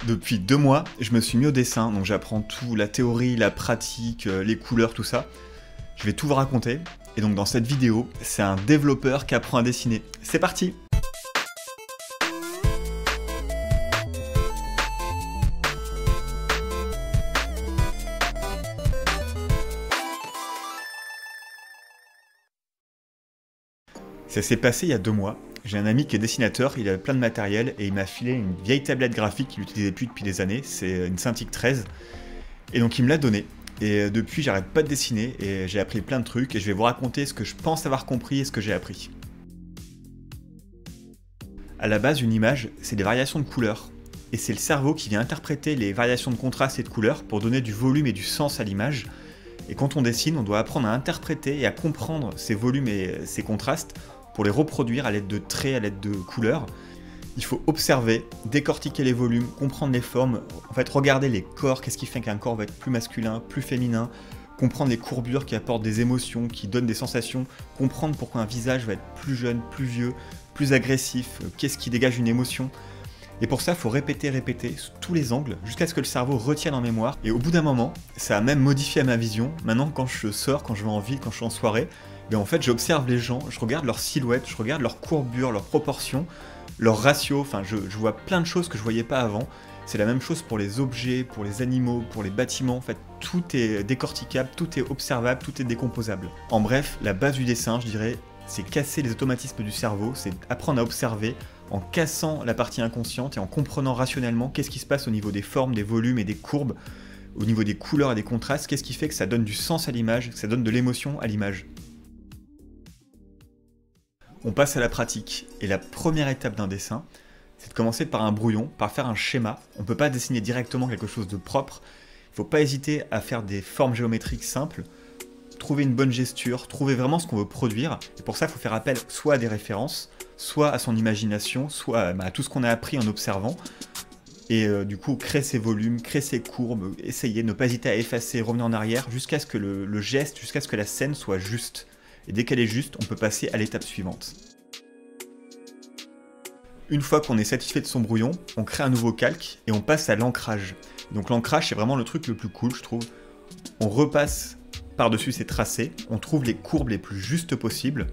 Depuis 2 mois, je me suis mis au dessin, donc j'apprends tout, la théorie, la pratique, les couleurs, tout ça. Je vais tout vous raconter, et donc dans cette vidéo, c'est un développeur qui apprend à dessiner. C'est parti! Ça s'est passé il y a 2 mois. J'ai un ami qui est dessinateur, il avait plein de matériel et il m'a filé une vieille tablette graphique qu'il n'utilisait plus depuis des années, c'est une Cintiq 13. Et donc il me l'a donnée. Et depuis j'arrête pas de dessiner et j'ai appris plein de trucs et je vais vous raconter ce que je pense avoir compris et ce que j'ai appris. À la base, une image, c'est des variations de couleurs. Et c'est le cerveau qui vient interpréter les variations de contraste et de couleurs pour donner du volume et du sens à l'image. Et quand on dessine, on doit apprendre à interpréter et à comprendre ces volumes et ces contrastes pour les reproduire à l'aide de traits, à l'aide de couleurs. Il faut observer, décortiquer les volumes, comprendre les formes, en fait regarder les corps, qu'est-ce qui fait qu'un corps va être plus masculin, plus féminin, comprendre les courbures qui apportent des émotions, qui donnent des sensations, comprendre pourquoi un visage va être plus jeune, plus vieux, plus agressif, qu'est-ce qui dégage une émotion. Et pour ça, il faut répéter sous tous les angles, jusqu'à ce que le cerveau retienne en mémoire. Et au bout d'un moment, ça a même modifié ma vision. Maintenant, quand je sors, quand je vais en ville, quand je suis en soirée, ben en fait, j'observe les gens, je regarde leur silhouette, je regarde leurs courbures, leurs proportions, leurs ratios, enfin, je vois plein de choses que je voyais pas avant. C'est la même chose pour les objets, pour les animaux, pour les bâtiments, en fait, tout est décorticable, tout est observable, tout est décomposable. En bref, la base du dessin, je dirais, c'est casser les automatismes du cerveau, c'est apprendre à observer en cassant la partie inconsciente et en comprenant rationnellement qu'est-ce qui se passe au niveau des formes, des volumes et des courbes, au niveau des couleurs et des contrastes, qu'est-ce qui fait que ça donne du sens à l'image, que ça donne de l'émotion à l'image. On passe à la pratique, et la première étape d'un dessin, c'est de commencer par un brouillon, par faire un schéma. On ne peut pas dessiner directement quelque chose de propre, il ne faut pas hésiter à faire des formes géométriques simples, trouver une bonne gesture, trouver vraiment ce qu'on veut produire, et pour ça il faut faire appel soit à des références, soit à son imagination, soit à tout ce qu'on a appris en observant, et du coup créer ses volumes, créer ses courbes, essayer, ne pas hésiter à effacer, revenir en arrière, jusqu'à ce que le geste, jusqu'à ce que la scène soit juste. Et dès qu'elle est juste, on peut passer à l'étape suivante. Une fois qu'on est satisfait de son brouillon, on crée un nouveau calque et on passe à l'ancrage. Donc l'ancrage, c'est vraiment le truc le plus cool, je trouve. On repasse par-dessus ces tracés, on trouve les courbes les plus justes possibles,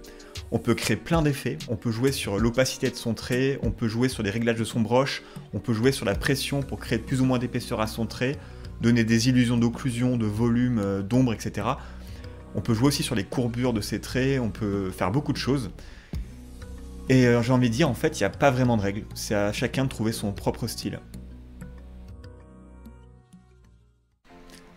on peut créer plein d'effets, on peut jouer sur l'opacité de son trait, on peut jouer sur les réglages de son broche, on peut jouer sur la pression pour créer plus ou moins d'épaisseur à son trait, donner des illusions d'occlusion, de volume, d'ombre, etc. On peut jouer aussi sur les courbures de ses traits, on peut faire beaucoup de choses. Et j'ai envie de dire, en fait, il n'y a pas vraiment de règles, c'est à chacun de trouver son propre style.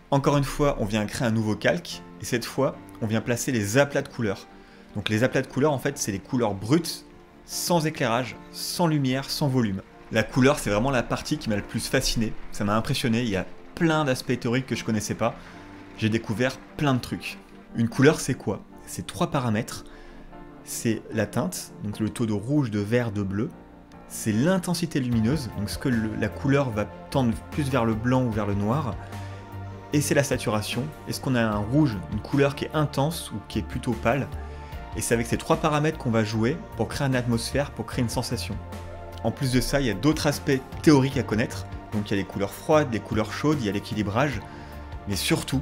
Encore une fois, on vient créer un nouveau calque, et cette fois, on vient placer les aplats de couleurs. Donc les aplats de couleurs, en fait, c'est les couleurs brutes, sans éclairage, sans lumière, sans volume. La couleur, c'est vraiment la partie qui m'a le plus fasciné, ça m'a impressionné, il y a plein d'aspects théoriques que je connaissais pas, j'ai découvert plein de trucs. Une couleur, c'est quoi? C'est 3 paramètres. C'est la teinte, donc le taux de rouge, de vert, de bleu. C'est l'intensité lumineuse, donc ce que la couleur va tendre plus vers le blanc ou vers le noir. Et c'est la saturation. Est-ce qu'on a un rouge, une couleur qui est intense ou qui est plutôt pâle? Et c'est avec ces 3 paramètres qu'on va jouer pour créer une atmosphère, pour créer une sensation. En plus de ça, il y a d'autres aspects théoriques à connaître. Donc il y a les couleurs froides, les couleurs chaudes, il y a l'équilibrage. Mais surtout,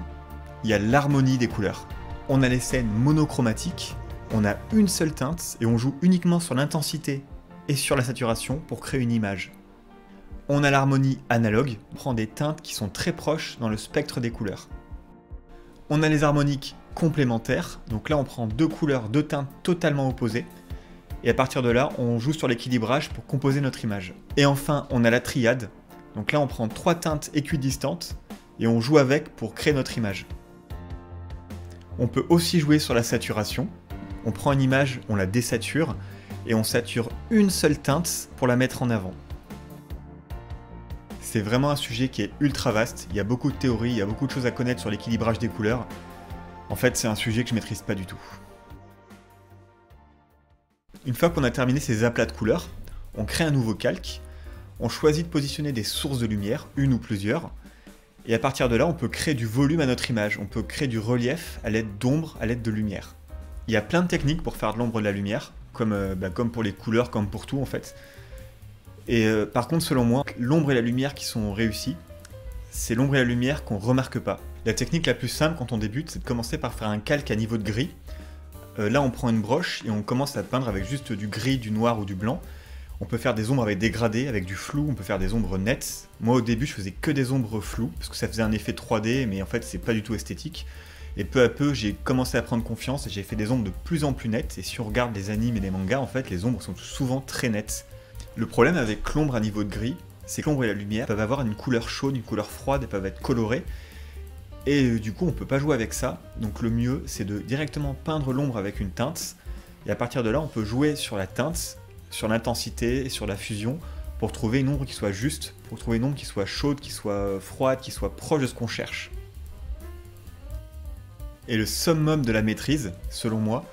il y a l'harmonie des couleurs. On a les scènes monochromatiques, on a une seule teinte et on joue uniquement sur l'intensité et sur la saturation pour créer une image. On a l'harmonie analogue, on prend des teintes qui sont très proches dans le spectre des couleurs. On a les harmoniques complémentaires, donc là on prend 2 couleurs, 2 teintes totalement opposées, et à partir de là on joue sur l'équilibrage pour composer notre image. Et enfin on a la triade, donc là on prend 3 teintes équidistantes et on joue avec pour créer notre image. On peut aussi jouer sur la saturation. On prend une image, on la désature, et on sature une seule teinte pour la mettre en avant. C'est vraiment un sujet qui est ultra vaste, il y a beaucoup de théories, il y a beaucoup de choses à connaître sur l'équilibrage des couleurs. En fait, c'est un sujet que je maîtrise pas du tout. Une fois qu'on a terminé ces aplats de couleurs, on crée un nouveau calque, on choisit de positionner des sources de lumière, une ou plusieurs, et à partir de là, on peut créer du volume à notre image, on peut créer du relief à l'aide d'ombre, à l'aide de lumière. Il y a plein de techniques pour faire de l'ombre et de la lumière, comme pour les couleurs, comme pour tout en fait. Et par contre, selon moi, l'ombre et la lumière qui sont réussies, c'est l'ombre et la lumière qu'on remarque pas. La technique la plus simple quand on débute, c'est de commencer par faire un calque à niveau de gris. Là, on prend une broche et on commence à peindre avec juste du gris, du noir ou du blanc. On peut faire des ombres avec des gradés, avec du flou, on peut faire des ombres nettes. Moi, au début, je faisais que des ombres floues, parce que ça faisait un effet 3D, mais en fait, c'est pas du tout esthétique. Et peu à peu, j'ai commencé à prendre confiance et j'ai fait des ombres de plus en plus nettes. Et si on regarde les animes et les mangas, en fait, les ombres sont souvent très nettes. Le problème avec l'ombre à niveau de gris, c'est que l'ombre et la lumière peuvent avoir une couleur chaude, une couleur froide, elles peuvent être colorées. Et du coup, on peut pas jouer avec ça. Donc le mieux, c'est de directement peindre l'ombre avec une teinte. Et à partir de là, on peut jouer sur la teinte, sur l'intensité, sur la fusion, pour trouver une ombre qui soit juste, pour trouver une ombre qui soit chaude, qui soit froide, qui soit proche de ce qu'on cherche. Et le summum de la maîtrise, selon moi,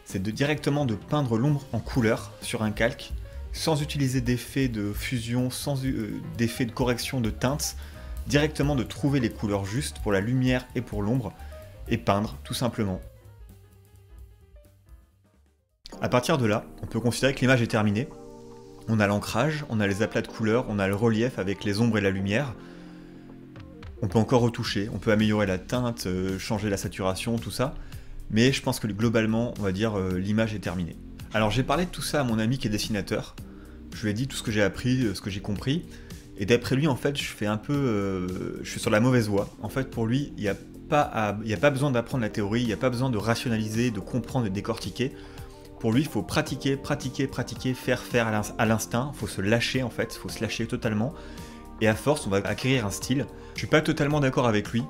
c'est directement de peindre l'ombre en couleur sur un calque, sans utiliser d'effet de fusion, sans d'effet de correction de teinte, directement de trouver les couleurs justes pour la lumière et pour l'ombre, et peindre tout simplement. À partir de là, on peut considérer que l'image est terminée. On a l'ancrage, on a les aplats de couleurs, on a le relief avec les ombres et la lumière. On peut encore retoucher, on peut améliorer la teinte, changer la saturation, tout ça. Mais je pense que globalement, on va dire, l'image est terminée. Alors j'ai parlé de tout ça à mon ami qui est dessinateur. Je lui ai dit tout ce que j'ai appris, ce que j'ai compris. Et d'après lui, en fait, je suis sur la mauvaise voie. En fait, pour lui, il n'y a pas besoin d'apprendre la théorie, il n'y a pas besoin de rationaliser, de comprendre et de décortiquer. Pour lui, il faut pratiquer, faire à l'instinct. Il faut se lâcher, en fait, il faut se lâcher totalement. Et à force, on va acquérir un style. Je suis pas totalement d'accord avec lui.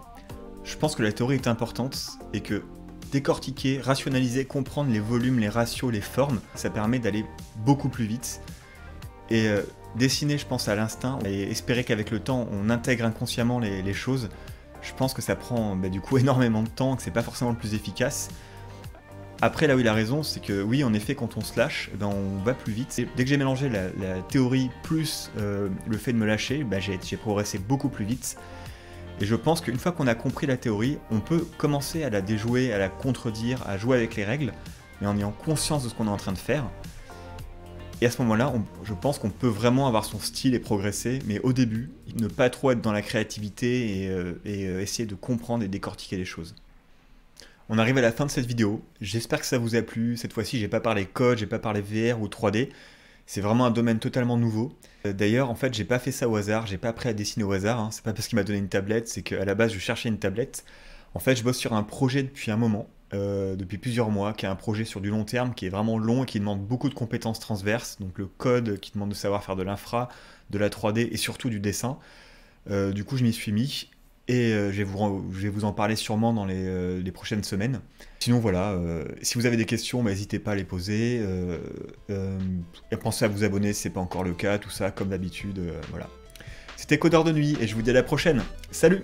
Je pense que la théorie est importante et que décortiquer, rationaliser, comprendre les volumes, les ratios, les formes, ça permet d'aller beaucoup plus vite. Et dessiner, je pense, à l'instinct et espérer qu'avec le temps, on intègre inconsciemment les choses, je pense que ça prend du coup énormément de temps, que c'est pas forcément le plus efficace. Après, là où il a raison, c'est que oui, en effet, quand on se lâche, on va plus vite. Et dès que j'ai mélangé la théorie plus le fait de me lâcher, j'ai progressé beaucoup plus vite. Et je pense qu'une fois qu'on a compris la théorie, on peut commencer à la déjouer, à la contredire, à jouer avec les règles, mais en ayant conscience de ce qu'on est en train de faire. Et à ce moment-là, je pense qu'on peut vraiment avoir son style et progresser, mais au début, ne pas trop être dans la créativité et essayer de comprendre et décortiquer les choses. On arrive à la fin de cette vidéo, j'espère que ça vous a plu. Cette fois-ci, j'ai pas parlé code, j'ai pas parlé VR ou 3D, c'est vraiment un domaine totalement nouveau. D'ailleurs, en fait, j'ai pas fait ça au hasard, j'ai pas appris à dessiner au hasard, hein. C'est pas parce qu'il m'a donné une tablette, c'est qu'à la base, je cherchais une tablette. En fait, je bosse sur un projet depuis un moment, depuis plusieurs mois, qui est un projet sur du long terme, qui est vraiment long et qui demande beaucoup de compétences transverses, donc le code, qui demande de savoir faire de l'infra, de la 3D et surtout du dessin. Du coup, je m'y suis mis. Et je vais vous en parler sûrement dans les prochaines semaines. Sinon voilà, si vous avez des questions, n'hésitez pas à les poser. Et pensez à vous abonner si ce n'est pas encore le cas, tout ça, comme d'habitude. Voilà. C'était Codeur de Nuit et je vous dis à la prochaine. Salut!